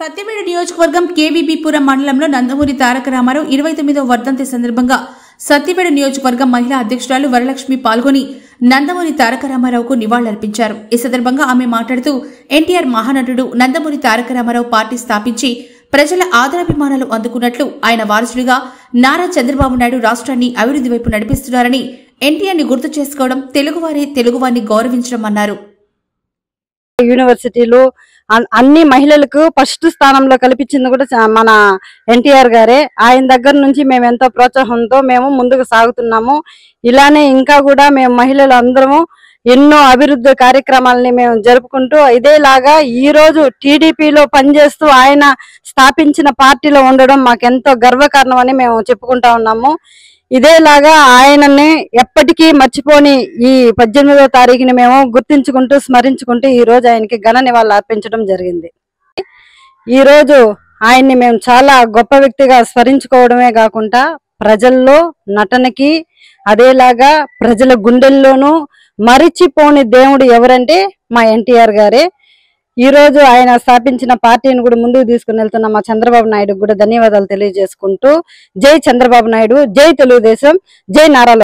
సత్యవేడు నియోజకవర్గం కేవీబీపురం మండలంలో నందమూరి తారక రామారావు 29వ వర్ధంతి సందర్భంగా సత్యవేడు నియోజకవర్గం మహిళా అధ్యక్షురాలు వరలక్ష్మి పాల్గొని నందమూరి తారక రామారావుకు నివాళులర్పించారు. ఈ సందర్భంగా ఆమె మాట్లాడుతూ ఎన్టీఆర్ మహానటుడు నందమూరి తారక రామారావు పార్టీ స్థాపించి ప్రజల ఆదరాభిమానాలు అందుకున్నట్లు ఆయన వారసుడిగా నారా చంద్రబాబు నాయుడు రాష్ట్రాన్ని అభివృద్ధి వైపు నడిపిస్తున్నారని ఎన్టీఆర్ని గుర్తు చేసుకోవడం తెలుగువారే తెలుగువారిని గౌరవించడం అన్నారు. యూనివర్సిటీలు అన్ని మహిళలకు ఫస్ట్ స్థానంలో కల్పించింది కూడా మన ఎన్టీఆర్ గారే. ఆయన దగ్గర నుంచి మేము ఎంతో ప్రోత్సాహంతో మేము ముందుకు సాగుతున్నాము. ఇలానే ఇంకా కూడా మేము మహిళలు అందరము ఎన్నో అభివృద్ధి కార్యక్రమాలని మేము జరుపుకుంటూ ఇదేలాగా ఈ రోజు టీడీపీలో పనిచేస్తూ ఆయన స్థాపించిన పార్టీలో ఉండడం మాకెంతో గర్వకారణం అని మేము చెప్పుకుంటా ఉన్నాము. ఇదేలాగా ఆయనని ఎప్పటికీ మర్చిపోని ఈ 18వ తారీఖుని మేము గుర్తించుకుంటూ స్మరించుకుంటూ ఈ రోజు ఆయనకి ఘన నివాళులు అర్పించడం జరిగింది. ఈ రోజు ఆయన్ని మేము చాలా గొప్ప వ్యక్తిగా స్మరించుకోవడమే కాకుండా ప్రజల్లో నటనకి అదేలాగా ప్రజల గుండెల్లోనూ మరిచిపోని దేవుడు ఎవరంటే మా ఎన్టీఆర్ గారే. ఈ రోజు ఆయన స్థాపించిన పార్టీని కూడా ముందుకు తీసుకుని వెళ్తున్న మా చంద్రబాబు నాయుడు కూడా ధన్యవాదాలు తెలియజేసుకుంటూ జై చంద్రబాబు నాయుడు, జై తెలుగుదేశం, జై నారా